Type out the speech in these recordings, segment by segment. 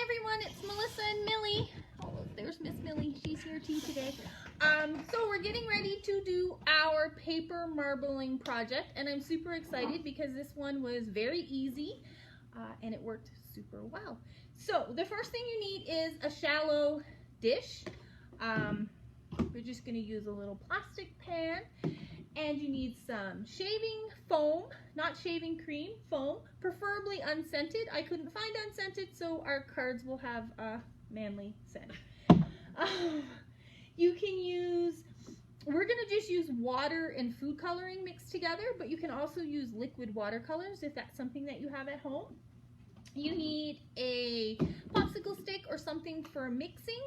everyone, it's Melissa and Millie. Oh, there's Miss Millie. She's here too today. So we're getting ready to do our paper marbling project, and I'm super excited because this one was very easy and it worked super well. So the first thing you need is a shallow dish. We're just going to use a little plastic pan, and you need some shaving foam, not shaving cream, foam, preferably unscented. I couldn't find unscented, so our cards will have a manly scent. You can use, we're going to just use water and food coloring mixed together, but you can also use liquid watercolors if that's something that you have at home. You need a popsicle stick or something for mixing,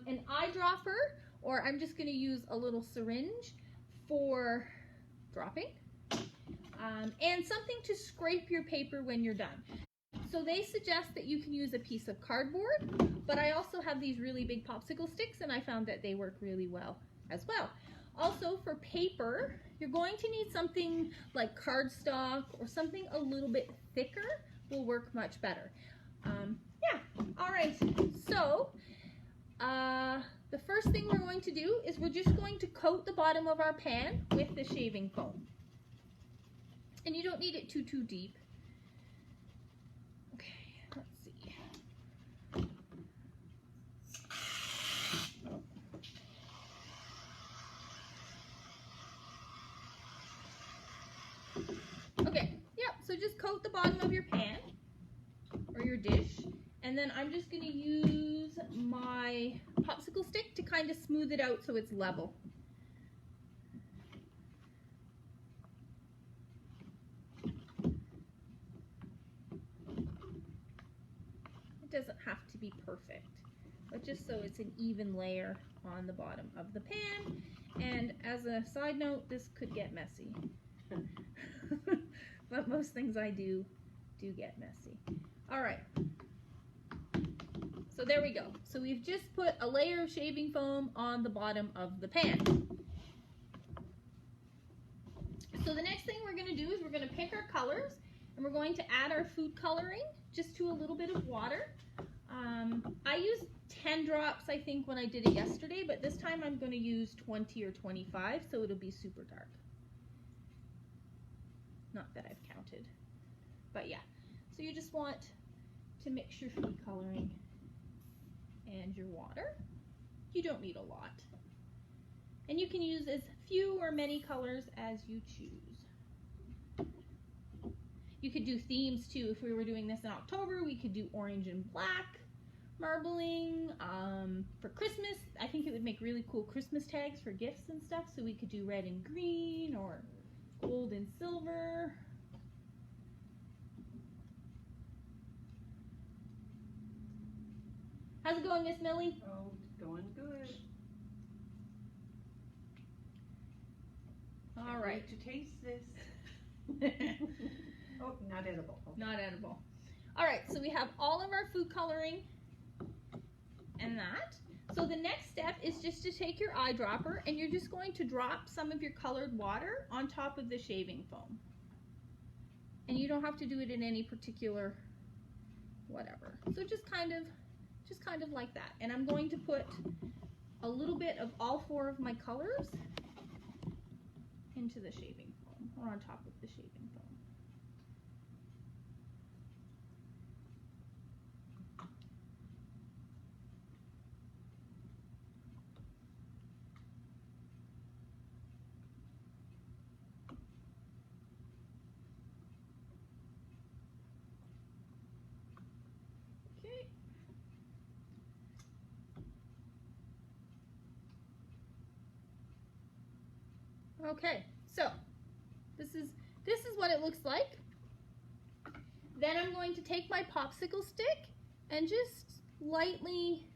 an eyedropper, or I'm just going to use a little syringe for dropping, and something to scrape your paper when you're done. So they suggest that you can use a piece of cardboard, but I also have these really big popsicle sticks, and I found that they work really well as well. Also, for paper, you're going to need something like cardstock or something a little bit thicker will work much better. Yeah, all right, so the first thing we're going to do is we're just going to coat the bottom of our pan with the shaving foam. And you don't need it too deep. Okay, let's see. Okay, yeah, so just coat the bottom of your pan or your dish, and then I'm just going to use my popsicle stick to kind of smooth it out so it's level. It doesn't have to be perfect, but just so it's an even layer on the bottom of the pan. And as a side note, this could get messy. But most things I do get messy. All right. So there we go. So we've just put a layer of shaving foam on the bottom of the pan. So the next thing we're going to do is we're going to pick our colors, and we're going to add our food coloring just to a little bit of water. I used 10 drops, I think, when I did it yesterday, but this time I'm going to use 20 or 25, so it'll be super dark. Not that I've counted, but yeah. So you just want to mix your food coloring and your water. You don't need a lot. And you can use as few or many colors as you choose. You could do themes too. If we were doing this in October, we could do orange and black marbling. For Christmas, I think it would make really cool Christmas tags for gifts and stuff. So we could do red and green or gold and silver. How's it going, Miss Millie? Oh, going good. All right. To taste this. Oh, not edible. Okay. Not edible. All right, so we have all of our food coloring and that. So the next step is just to take your eyedropper, and you're just going to drop some of your colored water on top of the shaving foam. And you don't have to do it in any particular whatever. So just kind of like that. And I'm going to put a little bit of all 4 of my colors into the shaving foam, or on top of the shaving foam. Okay, so this is what it looks like. Then I'm going to take my popsicle stick and just lightly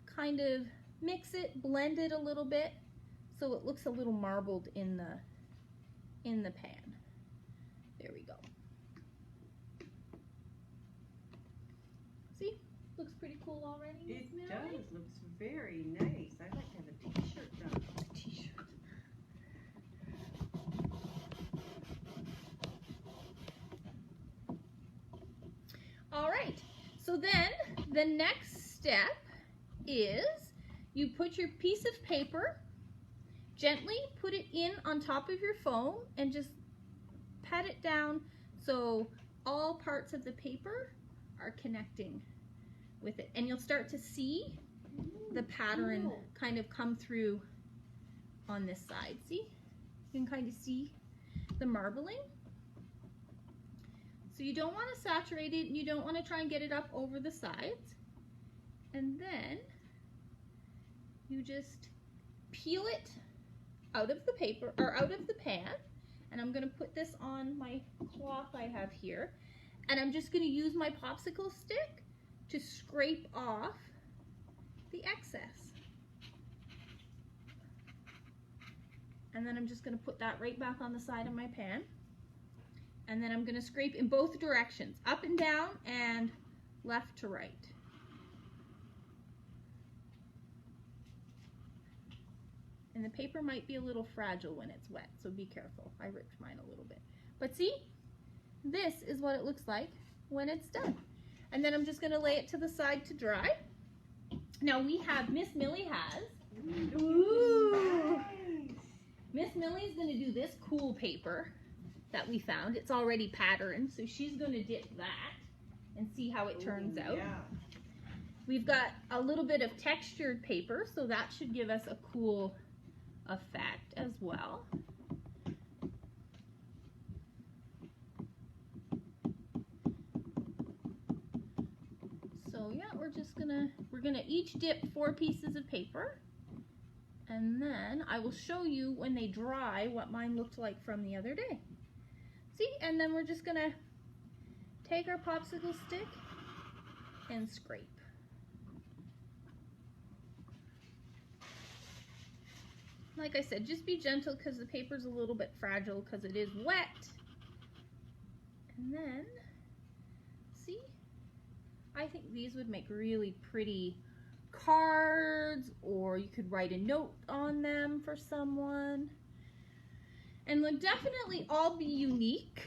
kind of mix it, blend it a little bit so it looks a little marbled in the pan. There we go. See? Looks pretty cool already. It does. Looks very nice. I'd like to have a t-shirt done. A t-shirt. All right, so then the next step is you put your piece of paper, gently put it in on top of your foam and just pat it down so all parts of the paper are connecting with it. And you'll start to see the pattern kind of come through on this side. See? You can kind of see the marbling. So you don't want to saturate it and you don't want to try and get it up over the sides. And then you just peel it out of the paper or out of the pan. And I'm going to put this on my cloth I have here. And I'm just going to use my popsicle stick to scrape off the excess. And then I'm just going to put that right back on the side of my pan. And then I'm going to scrape in both directions, up and down and left to right. And the paper might be a little fragile when it's wet, so be careful. I ripped mine a little bit. But see, this is what it looks like when it's done. And then I'm just going to lay it to the side to dry. Now we have, Miss Millie has, ooh, Miss Millie's going to do this cool paper that we found. It's already patterned, so she's going to dip that and see how it turns out. Yeah. We've got a little bit of textured paper, so that should give us a cool effect as well. So yeah, we're gonna each dip 4 pieces of paper, and then I will show you when they dry what mine looked like from the other day. See, and then we're just gonna take our popsicle stick and scrape. Like I said, just be gentle because the paper's a little bit fragile because it is wet. And then, see, I think these would make really pretty cards, or you could write a note on them for someone. And they'll definitely all be unique.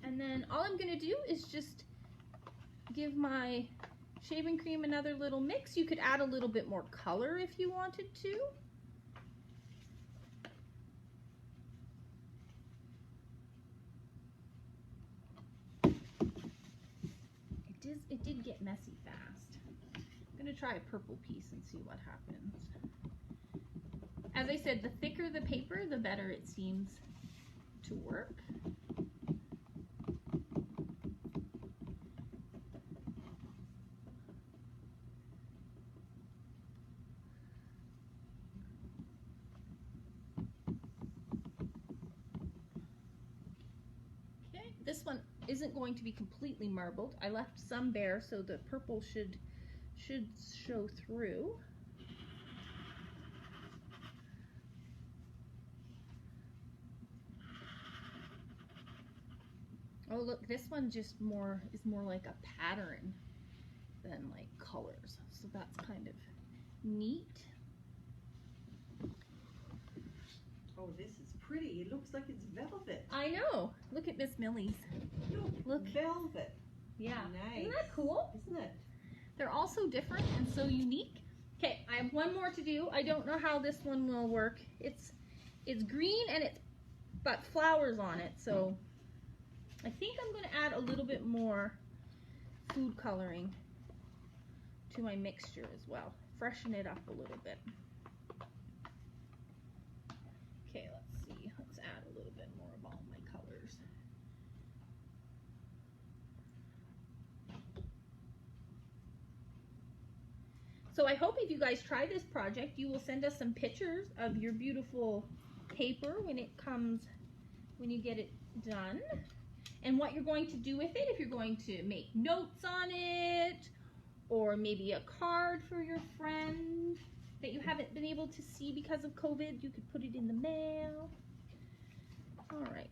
And then all I'm going to do is just give my shaving cream another little mix. You could add a little bit more color if you wanted to. It did get messy fast. I'm going to try a purple piece and see what happens. As I said, the thicker the paper, the better it seems to work. Okay, this one isn't going to be completely marbled. I left some bare so the purple should show through. Oh look, this one just is more like a pattern than like colors. So that's kind of neat. Oh, this is pretty. It looks like it's velvet. I know. Look at Miss Millie's. Look. Velvet. Yeah. Nice. Isn't that cool? Isn't it? They're all so different and so unique. Okay, I have one more to do. I don't know how this one will work. It's green and it's got flowers on it, so I think I'm going to add a little bit more food coloring to my mixture as well. Freshen it up a little bit. Okay, let's see. Let's add a little bit more of all my colors. So I hope if you guys try this project, you will send us some pictures of your beautiful paper when you get it done. And what you're going to do with it, if you're going to make notes on it, or maybe a card for your friend that you haven't been able to see because of COVID, you could put it in the mail. All right.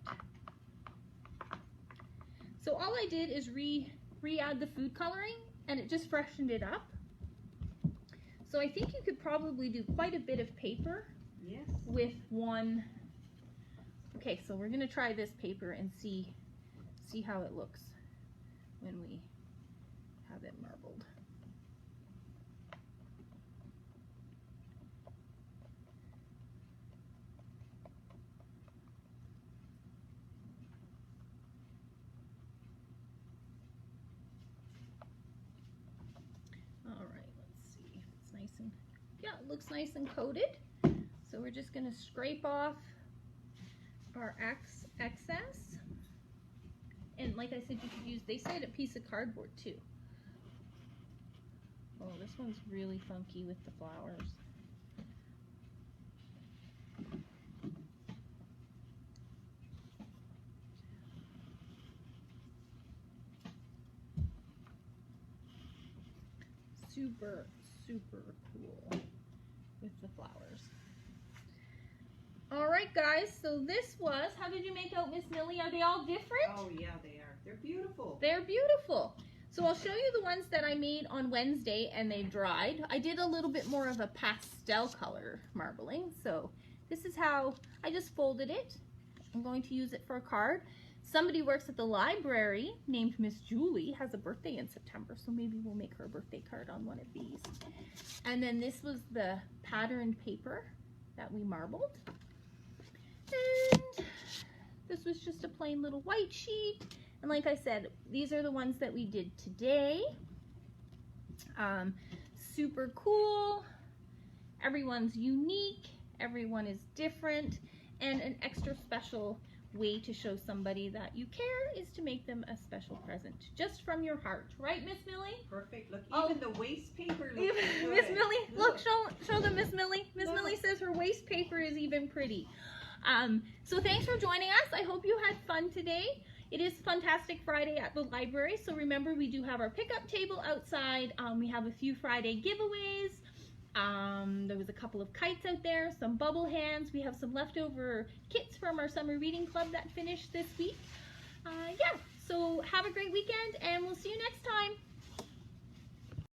So all I did is re-add the food coloring, and it just freshened it up. So I think you could probably do quite a bit of paper with one. Okay, so we're going to try this paper and see see how it looks when we have it marbled. All right, let's see if it's nice and, yeah, it looks nice and coated. So we're just gonna scrape off our excess. And like I said, you could use, they said, a piece of cardboard too. Oh, this one's really funky with the flowers. Super, super cool with the flowers. All right, guys, so this was, how did you make out Miss Millie? Are they all different? Oh, yeah, they are. They're beautiful. They're beautiful. So I'll show you the ones that I made on Wednesday and they dried. I did a little bit more of a pastel color marbling. So this is how I just folded it. I'm going to use it for a card. Somebody works at the library named Miss Julie, has a birthday in September, so maybe we'll make her a birthday card on one of these. And then this was the patterned paper that we marbled. And this was just a plain little white sheet. And like I said, these are the ones that we did today. Super cool. Everyone's unique. Everyone is different. And an extra special way to show somebody that you care is to make them a special present, just from your heart, right, Miss Millie? Perfect. Look, Oh. even the waste paper looks good. Miss Millie, look, show them Miss Millie. Miss Millie says her waste paper is even pretty. So thanks for joining us. I hope you had fun today. It is Fantastic Friday at the library, so remember we do have our pickup table outside. We have a few Friday giveaways. There was a couple of kites out there, some bubble hands. We have some leftover kits from our summer reading club that finished this week. Yeah, so have a great weekend and we'll see you next time.